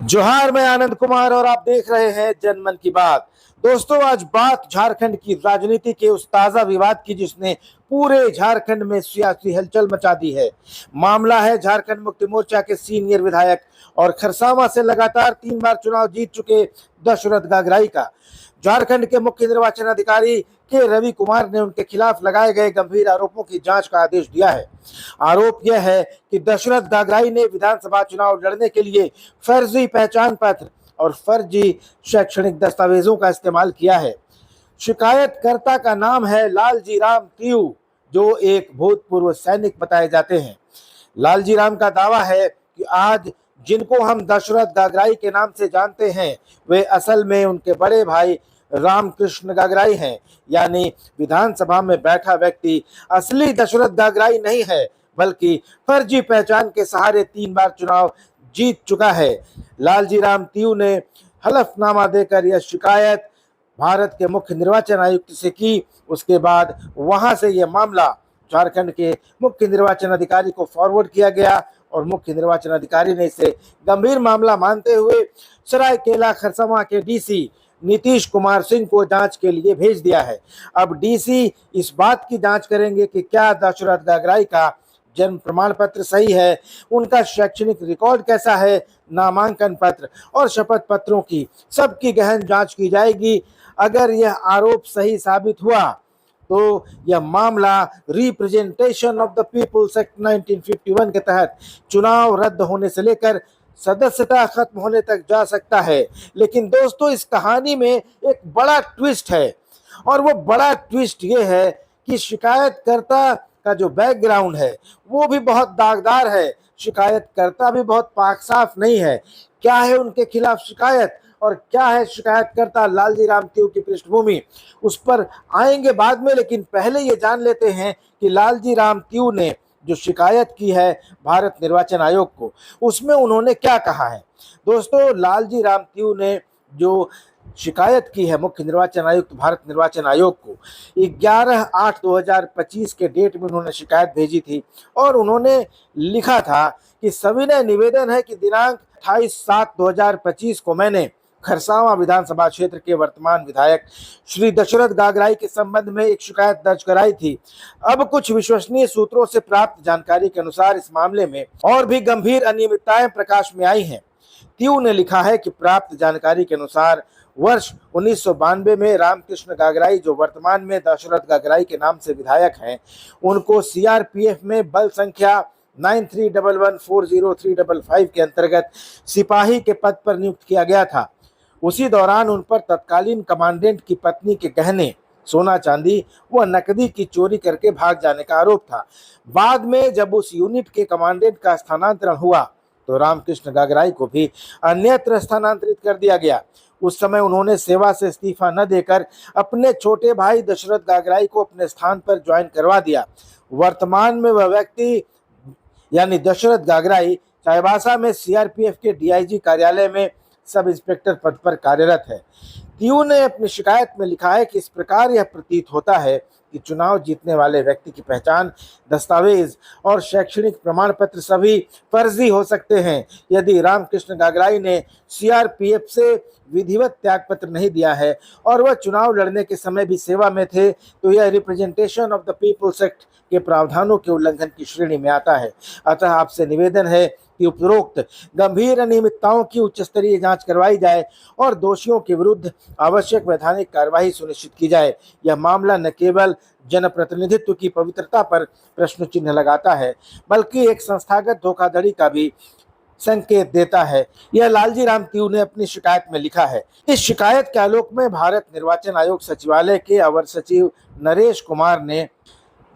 जोहार, मैं आनंद कुमार और आप देख रहे हैं जनमन की बात। दोस्तों, आज बात झारखंड की राजनीति के उस ताजा विवाद की जिसने पूरे झारखंड में सियासी हलचल मचा दी है। मामला है झारखंड मुक्ति मोर्चा के सीनियर विधायक और खरसावां से लगातार 3 बार चुनाव जीत चुके दशरथ गागराई का। झारखंड के मुख्य निर्वाचन अधिकारी के रवि कुमार ने उनके खिलाफ लगाए गए गंभीर आरोपों की जांच का आदेश दिया है। आरोप यह है कि दशरथ गागराई ने विधानसभा चुनाव लड़ने के लिए फर्जी पहचान पत्र और फर्जी शैक्षणिक दस्तावेजों का इस्तेमाल किया है। शिकायतकर्ता का नाम है लालजी राम तियू, जो एक भूतपूर्व सैनिक बताए जाते हैं। लालजी राम का दावा है कि आज जिनको हम दशरथ गागराई के नाम से जानते हैं, वे असल में उनके बड़े भाई रामकृष्ण गागराई हैं। यानी विधानसभा में बैठा व्यक्ति असली दशरथ गागराई नहीं है, बल्कि फर्जी पहचान के सहारे 3 बार चुनाव जीत चुका है। लालजी राम तियू ने हलफनामा देकर यह शिकायत भारत के मुख्य निर्वाचन आयुक्त से की। उसके बाद वहां से यह मामला झारखंड के मुख्य निर्वाचन अधिकारी को फॉरवर्ड किया गया और मुख्य निर्वाचन अधिकारी ने इसे गंभीर मामला मानते हुए सरायकेला खरसावां के डीसी नीतीश कुमार सिंह को जांच के लिए भेज दिया है। अब डीसी इस बात की जांच करेंगे कि क्या दशरथ गागराई का जन्म प्रमाण पत्र सही है, उनका शैक्षणिक रिकॉर्ड कैसा है, नामांकन पत्र और शपथ पत्रों की सबकी गहन जांच की जाएगी। अगर यह आरोप सही साबित हुआ तो यह मामला representation of the people's act 1951 के तहत चुनाव रद्द होने से लेकर सदस्यता खत्म होने तक जा सकता है। लेकिन दोस्तों, इस कहानी में एक बड़ा ट्विस्ट है और वो बड़ा ट्विस्ट ये है कि शिकायतकर्ता का जो बैकग्राउंड है वो भी बहुत दागदार है। शिकायतकर्ता भी बहुत पाक साफ नहीं है। क्या है उनके खिलाफ शिकायत और क्या है शिकायतकर्ता लालजी राम तियू की पृष्ठभूमि, उस पर आएंगे बाद में। लेकिन पहले ये जान लेते हैं कि लालजी राम तियू ने जो शिकायत की है भारत निर्वाचन आयोग को, उसमें उन्होंने क्या कहा है। दोस्तों, लालजी राम तियू ने जो शिकायत की है मुख्य निर्वाचन आयुक्त भारत निर्वाचन आयोग को, 11/8/2025 के डेट में उन्होंने शिकायत भेजी थी और उन्होंने लिखा था कि सविनय निवेदन है कि दिनांक 28/7/2025 को मैंने खरसावां विधानसभा क्षेत्र के वर्तमान विधायक श्री दशरथ गागराई के संबंध में एक शिकायत दर्ज कराई थी। अब कुछ विश्वसनीय सूत्रों से प्राप्त जानकारी के अनुसार इस मामले में और भी गंभीर अनियमितताएं प्रकाश में आई हैं। तियू ने लिखा है कि प्राप्त जानकारी के अनुसार वर्ष 1992 में रामकृष्ण गागराई, जो वर्तमान में दशरथ गागराई के नाम से विधायक हैं, उनको सीआरपीएफ में बल संख्या 93114035 के अंतर्गत सिपाही के पद पर नियुक्त किया गया था। उसी दौरान उन पर तत्कालीन कमांडेंट की पत्नी के गहने, सोना चांदी व नकदी की चोरी करके भाग जाने का आरोप था। बाद में जब उस यूनिट के कमांडेंट का स्थानांतरण हुआ तो रामकृष्ण गागराई को भी अन्यत्र स्थानांतरित कर दिया गया। उस समय उन्होंने सेवा से इस्तीफा न देकर अपने छोटे भाई दशरथ गागराई को अपने स्थान पर ज्वाइन करवा दिया। वर्तमान में वह व्यक्ति यानी दशरथ गागराई चाईबासा में सीआरपीएफ के डीआईजी कार्यालय में सब इंस्पेक्टर पद पर कार्यरत है। तियू ने अपनी शिकायत में लिखा है कि इस प्रकार यह प्रतीत होता है कि चुनाव जीतने वाले व्यक्ति की पहचान, दस्तावेज और शैक्षणिक प्रमाण पत्र सभी फर्जी हो सकते हैं। यदि रामकृष्ण गागराई ने सीआरपीएफ से विधिवत त्यागपत्र नहीं दिया है और वह चुनाव लड़ने के समय भी सेवा में थे, तो यह representation of the people's act के प्रावधानों के उल्लंघन की श्रेणी में आता है। अतः आपसे निवेदन है कि उपरोक्त गंभीर अनियमितताओं की उच्च स्तरीय जांच करवाई जाए और दोषियों के विरुद्ध आवश्यक वैधानिक कार्यवाही सुनिश्चित की जाए। यह मामला न केवल जनप्रतिनिधित्व की पवित्रता पर प्रश्न चिन्ह लगाता है, बल्कि एक संस्थागत धोखाधड़ी का भी संकेत देता है। यह लालजी राम तियू ने अपनी शिकायत में लिखा है। इस शिकायत के आलोक में भारत निर्वाचन आयोग सचिवालय के अवर सचिव नरेश कुमार ने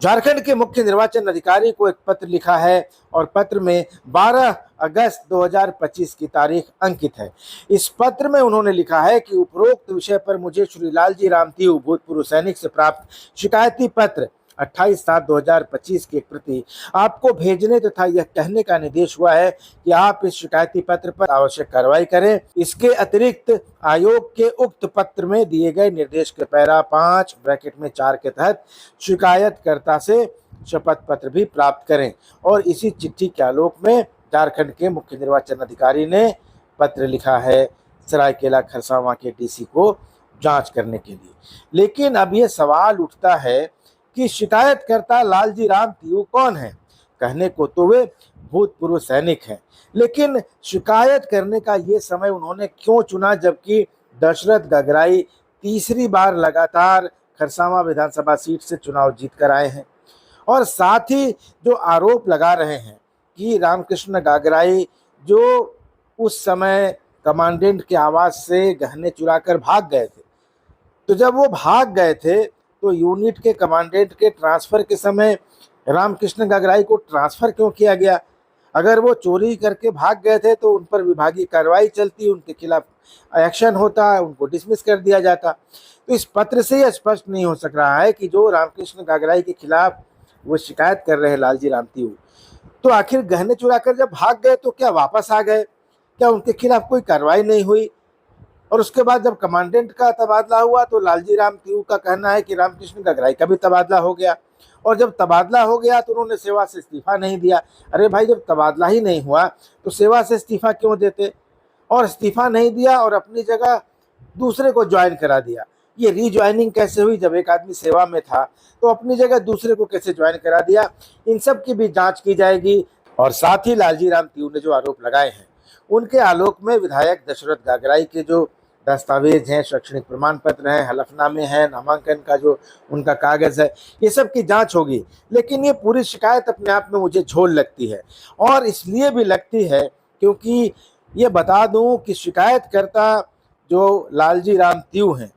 झारखंड के मुख्य निर्वाचन अधिकारी को एक पत्र लिखा है और पत्र में 12 अगस्त 2025 की तारीख अंकित है। इस पत्र में उन्होंने लिखा है कि उपरोक्त विषय पर मुझे श्री लालजी राम तियू, भूतपूर्व सैनिक से प्राप्त शिकायती पत्र 28/7/2025 की एक प्रति आपको भेजने तथा यह कहने का निर्देश हुआ है कि आप इस शिकायती पत्र पर आवश्यक कार्रवाई करें। इसके अतिरिक्त आयोग के उक्त पत्र में दिए गए निर्देश के पैरा 5 ब्रैकेट में 4 के तहत शिकायतकर्ता से शपथ पत्र भी प्राप्त करें। और इसी चिट्ठी के आलोक में झारखंड के मुख्य निर्वाचन अधिकारी ने पत्र लिखा है सरायकेला खरसावां के डीसी को जांच करने के लिए। लेकिन अब ये सवाल उठता है कि शिकायतकर्ता लालजी राम तीऊ कौन है? कहने को तो वे भूतपूर्व सैनिक हैं, लेकिन शिकायत करने का ये समय उन्होंने क्यों चुना, जबकि दशरथ गगराई तीसरी बार लगातार खरसावां विधानसभा सीट से चुनाव जीत कर आए हैं। और साथ ही जो आरोप लगा रहे हैं कि रामकृष्ण गगराई जो उस समय कमांडेंट के आवास से गहने चुराकर भाग गए थे, तो जब वो भाग गए थे तो यूनिट के कमांडेंट के ट्रांसफर के समय रामकृष्ण गगराई को ट्रांसफर क्यों किया गया? अगर वो चोरी करके भाग गए थे तो उन पर विभागीय कार्रवाई चलती, उनके खिलाफ एक्शन होता, उनको डिसमिस कर दिया जाता। तो इस पत्र से यह स्पष्ट नहीं हो सक रहा है कि जो रामकृष्ण गगराई के खिलाफ वो शिकायत कर रहे हैं लालजी राम तीऊ, तो आखिर गहने चुराकर जब भाग गए तो क्या वापस आ गए? क्या उनके खिलाफ कोई कार्रवाई नहीं हुई? और उसके बाद जब कमांडेंट का तबादला हुआ तो लालजी राम तीऊ का कहना है कि रामकृष्ण गगराई का भी तबादला हो गया, और जब तबादला हो गया तो उन्होंने सेवा से इस्तीफा नहीं दिया। अरे भाई, जब तबादला ही नहीं हुआ तो सेवा से इस्तीफा क्यों देते? और इस्तीफा नहीं दिया और अपनी जगह दूसरे को ज्वाइन करा दिया। ये रीज्वाइनिंग कैसे हुई? जब एक आदमी सेवा में था तो अपनी जगह दूसरे को कैसे ज्वाइन करा दिया? इन सब की भी जांच की जाएगी। और साथ ही लालजी राम तीऊ ने जो आरोप लगाए हैं उनके आलोक में विधायक दशरथ गगराई के जो दस्तावेज हैं, शैक्षणिक प्रमाण पत्र हैं, हलफनामे हैं, नामांकन का जो उनका कागज है, ये सब की जांच होगी। लेकिन ये पूरी शिकायत अपने आप में मुझे झोल लगती है, और इसलिए भी लगती है क्योंकि ये बता दूं कि शिकायतकर्ता जो लालजी राम तीऊ हैं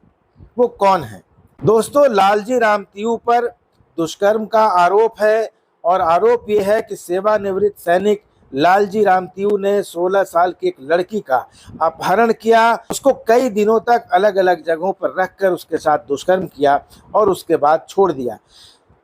वो कौन है। दोस्तों, लालजी राम तीऊ पर दुष्कर्म का आरोप है, और आरोप ये है कि सेवानिवृत्त सैनिक लालजी राम तीऊ ने 16 साल की एक लड़की का अपहरण किया, उसको कई दिनों तक अलग अलग जगहों पर रखकर उसके साथ दुष्कर्म किया और उसके बाद छोड़ दिया।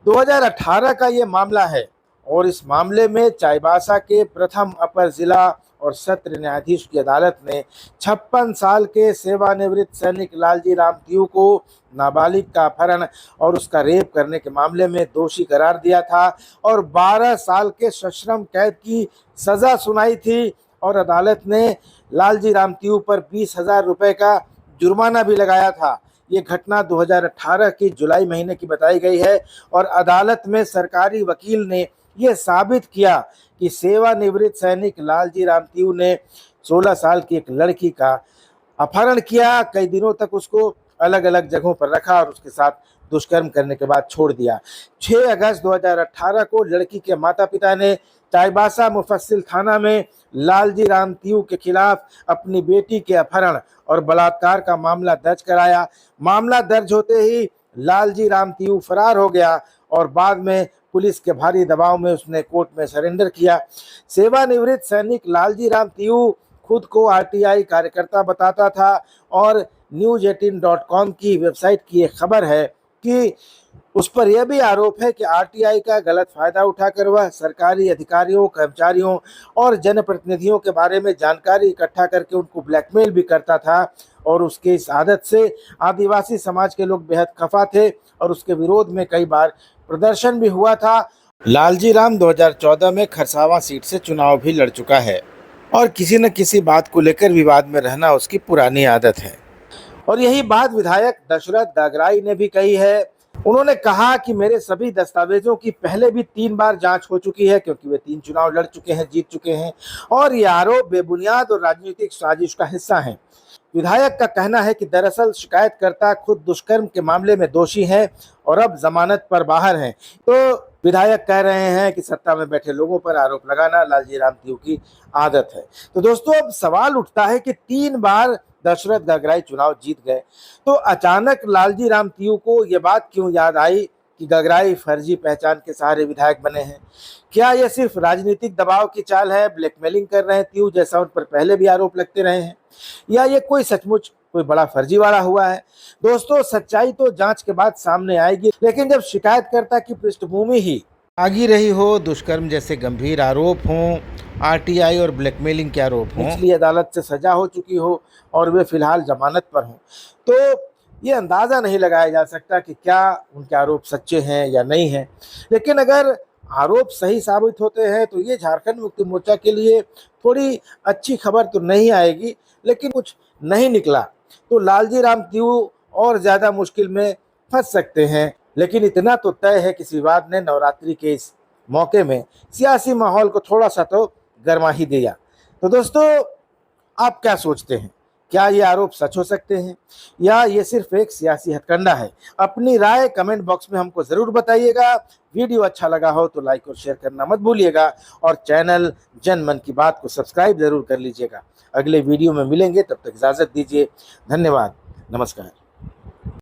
2018 का ये मामला है, और इस मामले में चाईबासा के प्रथम अपर जिला और सत्र न्यायाधीश की अदालत ने 56 साल के सेवानिवृत्त सैनिक लालजी राम तीऊ को नाबालिग का अपहरण और उसका रेप करने के मामले में दोषी करार दिया था, और 12 साल के सश्रम कैद की सजा सुनाई थी, और अदालत ने लालजी राम तीऊ पर 20,000 रुपये का जुर्माना भी लगाया था। ये घटना 2018 की जुलाई महीने की बताई गई है, और अदालत में सरकारी वकील ने यह साबित किया कि सेवानिवृत्त सैनिक लालजी राम तीऊ ने 16 साल की एक लड़की का अपहरण किया, कई दिनों तक उसको अलग अलग जगहों पर रखा और उसके साथ दुष्कर्म करने के बाद छोड़ दिया। 6 अगस्त 2018 को लड़की के माता पिता ने चाईबासा मुफस्सिल थाना में लालजी राम तीऊ के खिलाफ अपनी बेटी के अपहरण और बलात्कार का मामला दर्ज कराया। मामला दर्ज होते ही लालजी राम तीऊ फरार हो गया, और बाद में पुलिस के भारी दबाव में उसने कोर्ट में सरेंडर किया। सेवानिवृत्त सैनिक लालजी राम तीऊ खुद को आरटीआई कार्यकर्ता बताता था, और news18.com की वेबसाइट की एक खबर है कि उस पर यह भी आरोप है कि आरटीआई का गलत फायदा उठाकर वह सरकारी अधिकारियों, कर्मचारियों और जनप्रतिनिधियों के बारे में जानकारी इकट्ठा करके उनको ब्लैकमेल भी करता था, और उसके इस आदत से आदिवासी समाज के लोग बेहद खफा थे और उसके विरोध में कई बार प्रदर्शन भी हुआ था। लालजी राम 2014 में खरसावां सीट से चुनाव भी लड़ चुका है, और किसी न किसी बात को लेकर विवाद में रहना उसकी पुरानी आदत है। और यही बात विधायक दशरथ गगराई ने भी कही है। उन्होंने कहा कि मेरे सभी दस्तावेजों की पहले भी 3 बार जांच हो चुकी है, क्योंकि वे 3 चुनाव लड़ चुके हैं, जीत चुके हैं, और ये आरोप बेबुनियाद और राजनीतिक साजिश का हिस्सा हैं। विधायक का कहना है कि दरअसल शिकायतकर्ता खुद दुष्कर्म के मामले में दोषी हैं और अब जमानत पर बाहर हैं। तो विधायक कह रहे हैं कि सत्ता में बैठे लोगों पर आरोप लगाना लालजी राम तीऊ की आदत है। तो दोस्तों, अब सवाल उठता है कि 3 बार दशरथ गगराई चुनाव जीत गए, तो अचानक लालजी राम तीऊ को यह बात क्यों याद आई कि गगराई फर्जी पहचान के सहारे विधायक बने हैं? क्या यह सिर्फ राजनीतिक दबाव की चाल है, ब्लैकमेलिंग कर रहे हैं तीऊ जैसा उन पर पहले भी आरोप लगते रहे हैं, या ये कोई सचमुच कोई बड़ा फर्जीवाड़ा हुआ है? दोस्तों, सच्चाई तो जांच के बाद सामने आएगी, लेकिन जब शिकायतकर्ता की पृष्ठभूमि ही आगी रही हो, दुष्कर्म जैसे गंभीर आरोप हों, आरटीआई और ब्लैकमेलिंग के आरोप हों, निचली अदालत से सजा हो चुकी हो और वे फिलहाल जमानत पर हों, तो ये अंदाज़ा नहीं लगाया जा सकता कि क्या उनके आरोप सच्चे हैं या नहीं हैं। लेकिन अगर आरोप सही साबित होते हैं तो ये झारखंड मुक्ति मोर्चा के लिए थोड़ी अच्छी खबर तो नहीं आएगी, लेकिन कुछ नहीं निकला तो लालजी राम तीऊ और ज़्यादा मुश्किल में फंस सकते हैं। लेकिन इतना तो तय है कि इस विवाद ने नवरात्रि के इस मौके में सियासी माहौल को थोड़ा सा तो गर्मा ही दिया। तो दोस्तों, आप क्या सोचते हैं? क्या ये आरोप सच हो सकते हैं या ये सिर्फ एक सियासी हथकंडा है? अपनी राय कमेंट बॉक्स में हमको ज़रूर बताइएगा। वीडियो अच्छा लगा हो तो लाइक और शेयर करना मत भूलिएगा और चैनल जन मन की बात को सब्सक्राइब जरूर कर लीजिएगा। अगले वीडियो में मिलेंगे, तब तक इजाज़त दीजिए। धन्यवाद, नमस्कार।